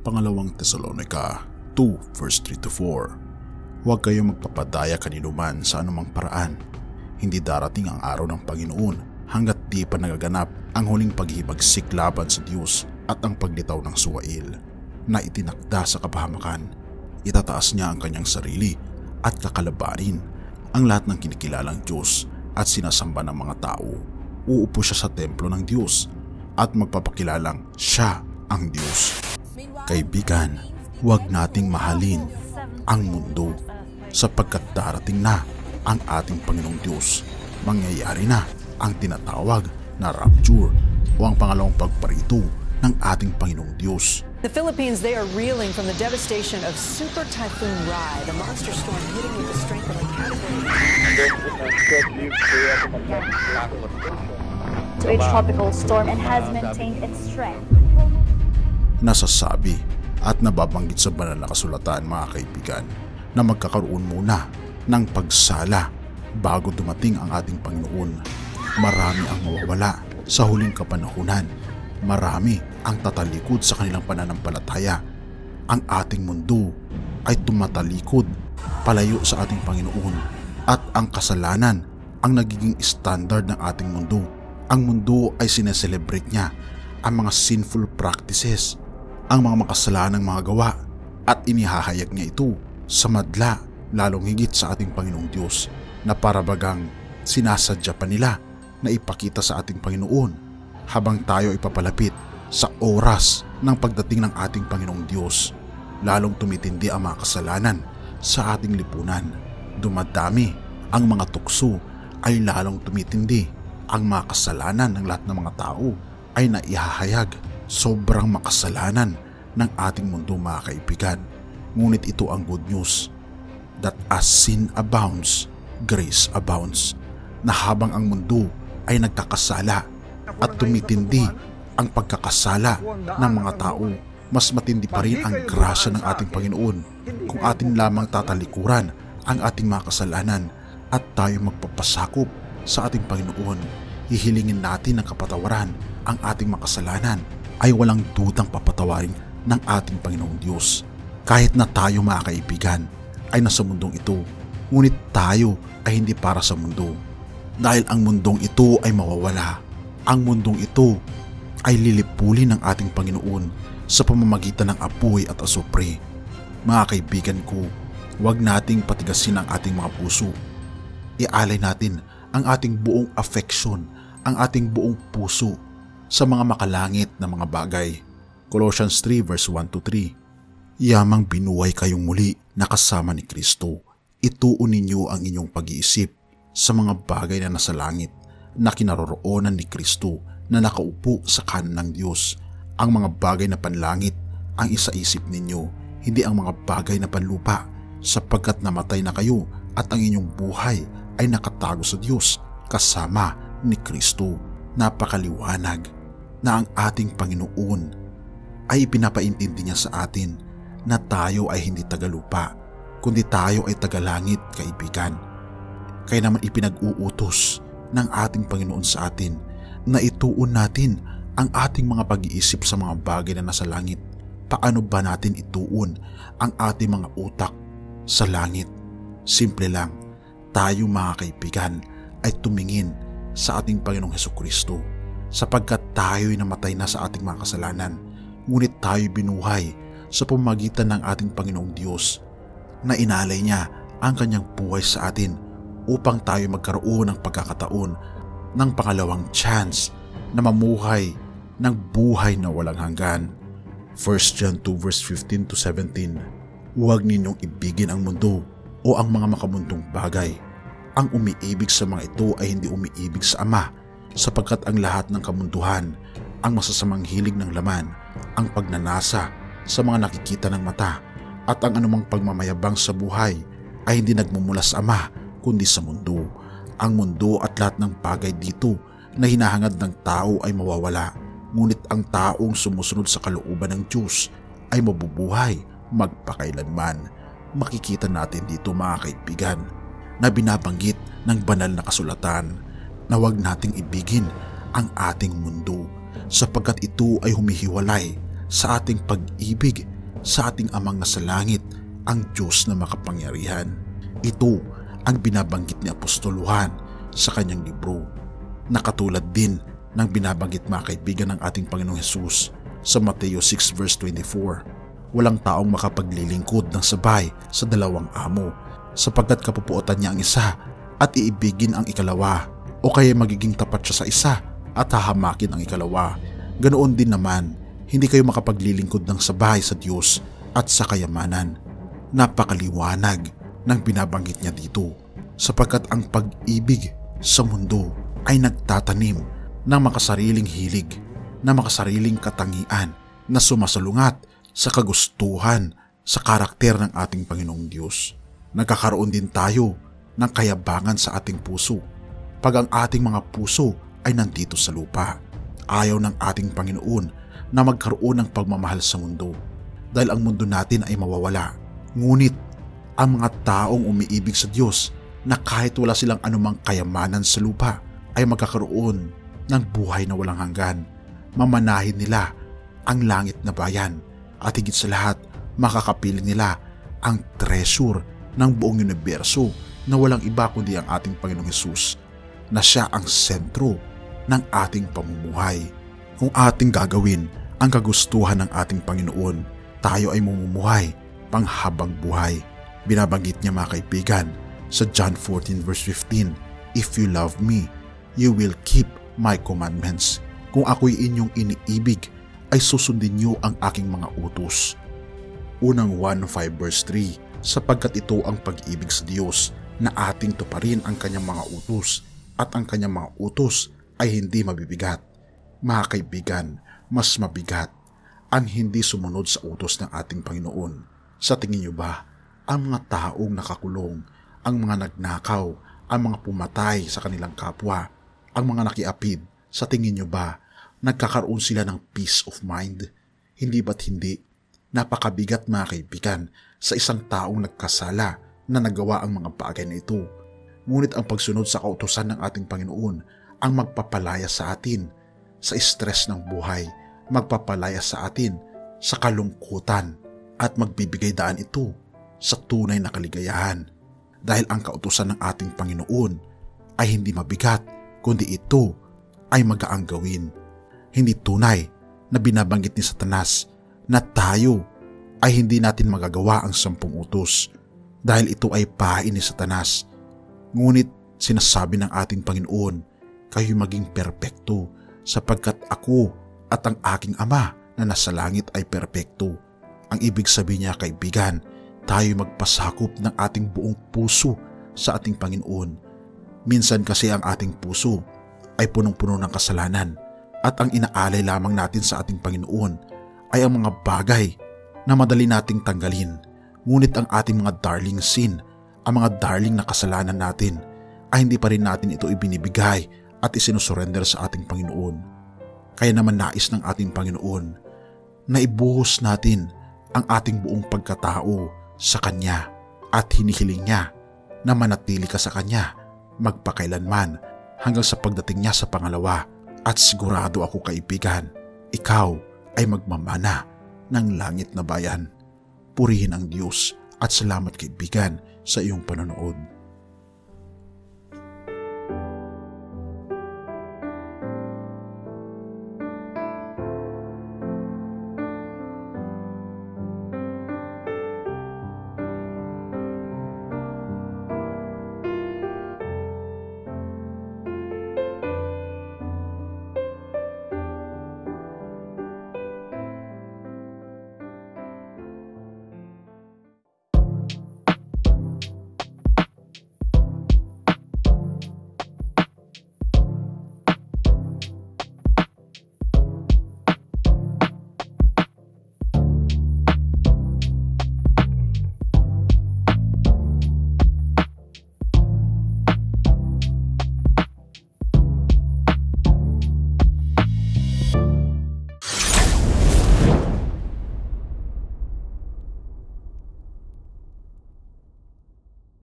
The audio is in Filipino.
Pangalawang Tesalonica 2 verse 3-4. Huwag kayong magpapadaya kaninuman sa anumang paraan. Hindi darating ang araw ng Panginoon hanggat di pa nagaganap ang huling paghihibagsik laban sa Diyos at ang paglitaw ng suwail na itinakda sa kapahamakan. Itataas niya ang kanyang sarili at kakalabanin ang lahat ng kinikilalang Diyos at sinasamba ng mga tao. Uupo siya sa templo ng Diyos at magpapakilalang siya ang Diyos. Kaibigan, huwag nating mahalin ang mundo sapagkat darating na ang ating Panginoong Diyos. Mangyayari na ang tinatawag na rapture o ang pangalawang pagparito ng ating Panginoong Diyos. The Philippines, they are reeling from the devastation of Super Typhoon Rai, the monster storm hitting with the strength of a category. To a tropical storm and has maintained its strength. Nasasabi at nababanggit sa banal na kasulatan, mga kaibigan, na magkakaroon muna ng pagsala bago dumating ang ating Panginoon. Marami ang mawawala sa huling kapanahunan. Marami ang tatalikod sa kanilang pananampalataya. Ang ating mundo ay tumatalikod palayo sa ating Panginoon at ang kasalanan ang nagiging standard ng ating mundo. Ang mundo ay sineselebrate niya ang mga sinful practices, ang mga makasalanang mga gawa, at inihahayag niya ito sa madla, lalong higit sa ating Panginoong Diyos, na parabagang sinasadya pa nila na ipakita sa ating Panginoon habang tayo ipapalapit sa oras ng pagdating ng ating Panginoong Diyos. Lalong tumitindi ang mga kasalanan sa ating lipunan. Dumadami ang mga tukso, ay lalong tumitindi ang mga kasalanan ng lahat ng mga tao ay naihahayag. Sobrang makasalanan ng ating mundo, mga kaibigan. Ngunit ito ang good news, that as sin abounds, grace abounds. Na habang ang mundo ay nagkakasala at tumitindi ang pagkakasala ng mga tao, mas matindi pa rin ang grasya ng ating Panginoon kung atin lamang tatalikuran ang ating mga kasalanan at tayo magpapasakop sa ating Panginoon. Hihilingin natin ng kapatawaran ang ating makasalanan, ay walang dudang papatawarin ng ating Panginoong Diyos. Kahit na tayo, mga kaibigan, ay nasa mundong ito, ngunit tayo ay hindi para sa mundo. Dahil ang mundong ito ay mawawala. Ang mundong ito ay lilipulin ng ating Panginoon sa pamamagitan ng apoy at asupre. Mga kaibigan ko, huwag nating patigasin ang ating mga puso. Ialay natin ang ating buong affection, ang ating buong puso sa mga makalangit na mga bagay. Colossians 3 verse 1-3. Yamang binuhay kayong muli na kasama ni Kristo. Ituon ninyo ang inyong pag-iisip sa mga bagay na nasa langit, na kinaroroonan ni Kristo na nakaupo sa kanan ng Diyos. Ang mga bagay na panlangit ang isaisip ninyo, hindi ang mga bagay na panlupa, sapagkat namatay na kayo at ang inyong buhay ay nakatago sa Diyos kasama ni Kristo. Napakaliwanag na ang ating Panginoon ay ipinapaintindi niya sa atin na tayo ay hindi tagalupa, kundi tayo ay tagalangit, kaibigan. Kaya naman ipinag-uutos ng ating Panginoon sa atin na ituon natin ang ating mga pag-iisip sa mga bagay na nasa langit. Paano ba natin ituon ang ating mga utak sa langit? Simple lang, tayo, mga kaibigan, ay tumingin sa ating Panginoong Hesukristo, sapagkat tayo'y namatay na sa ating mga kasalanan, ngunit tayo'y binuhay sa pamamagitan ng ating Panginoong Diyos, na inalay niya ang kanyang buhay sa atin upang tayo magkaroon ng pagkakataon ng pangalawang chance na mamuhay ng buhay na walang hanggan. 1 John 2 verse 15-17. Huwag ninyong ibigin ang mundo o ang mga makamundong bagay. Ang umiibig sa mga ito ay hindi umiibig sa Ama, sapagkat ang lahat ng kamunduhan, ang masasamang hilig ng laman, ang pagnanasa sa mga nakikita ng mata, at ang anumang pagmamayabang sa buhay ay hindi nagmumula sa Ama, kundi sa mundo. Ang mundo at lahat ng bagay dito na hinahangad ng tao ay mawawala, ngunit ang taong sumusunod sa kalooban ng Diyos ay mabubuhay magpakailanman. Makikita natin dito, mga kaibigan, na binabanggit ng banal na kasulatan na huwag nating ibigin ang ating mundo, sapagkat ito ay humihiwalay sa ating pag-ibig sa ating Amang nasa langit, ang Diyos na makapangyarihan. Ito ang binabanggit ni Apostol Juan sa kanyang libro, na katulad din ng binabanggit mga kaibigan ng ating Panginoong Hesus sa Mateo 6 verse 24. Walang taong makapaglilingkod ng sabay sa dalawang amo, sapagkat kapupuotan niya ang isa at iibigin ang ikalawa, o kaya magiging tapat siya sa isa at hahamakin ang ikalawa. Ganoon din naman, hindi kayo makapaglilingkod ng sabay sa Diyos at sa kayamanan. Napakaliwanag ng binabanggit niya dito, sapagkat ang pag-ibig sa mundo ay nagtatanim ng makasariling hilig, na makasariling katangian na sumasalungat sa kagustuhan sa karakter ng ating Panginoong Diyos. Nagkakaroon din tayo ng kayabangan sa ating puso pag ang ating mga puso ay nandito sa lupa. Ayaw ng ating Panginoon na magkaroon ng pagmamahal sa mundo, dahil ang mundo natin ay mawawala. Ngunit ang mga taong umiibig sa Diyos, na kahit wala silang anumang kayamanan sa lupa, ay magkakaroon ng buhay na walang hanggan. Mamanahin nila ang langit na bayan, at higit sa lahat, makakapiling nila ang treasure ng buong universo na walang iba kundi ang ating Panginoong Hesus, na siya ang sentro ng ating pamumuhay. Kung ating gagawin ang kagustuhan ng ating Panginoon, tayo ay mamumuhay panghabang buhay. Binabanggit niya mga kaibigan sa John 14 verse 15, "If you love me, you will keep my commandments." Kung ako'y inyong iniibig, ay susundin niyo ang aking mga utos. Unang 1:5 verse 3, "Sapagkat ito ang pag-ibig sa Diyos, na ating tuparin ang kanyang mga utos, at ang kanyang mga utos ay hindi mabibigat." Mga kaibigan, mas mabigat ang hindi sumunod sa utos ng ating Panginoon. Sa tingin niyo ba, ang mga taong nakakulong, ang mga nagnakaw, ang mga pumatay sa kanilang kapwa, ang mga nakiapid, sa tingin niyo ba, nagkakaroon sila ng peace of mind? Hindi ba't hindi? Napakabigat mga kaibigan sa isang taong nagkasala na nagawa ang mga bagay na ito. Ngunit ang pagsunod sa kautusan ng ating Panginoon ang magpapalaya sa atin sa stress ng buhay, magpapalaya sa atin sa kalungkutan, at magbibigay daan ito sa tunay na kaligayahan. Dahil ang kautusan ng ating Panginoon ay hindi mabigat, kundi ito ay magaang gawin. Hindi tunay na binabanggit ni Satanas na tayo ay hindi natin magagawa ang 10 utos, dahil ito ay pahain ni Satanas. Ngunit sinasabi ng ating Panginoon, kayo maging perpekto, sapagkat ako at ang aking Ama na nasa langit ay perpekto. Ang ibig sabihin niya kaibigan, tayo magpasakop ng ating buong puso sa ating Panginoon. Minsan kasi ang ating puso ay punong-puno ng kasalanan, at ang inaalay lamang natin sa ating Panginoon ay ang mga bagay na madali nating tanggalin. Ngunit ang ating mga darling sin, ang mga darling na kasalanan natin, ay hindi pa rin natin ito ibinibigay at isinusurrender sa ating Panginoon. Kaya naman nais ng ating Panginoon na ibuhos natin ang ating buong pagkatao sa Kanya, at hinihiling niya na manatili ka sa Kanya magpakailanman hanggang sa pagdating niya sa pangalawa. At sigurado ako kaibigan, ikaw ay magmamana ng langit na bayan. Purihin ang Diyos, at salamat kaibigan sa iyong panonood.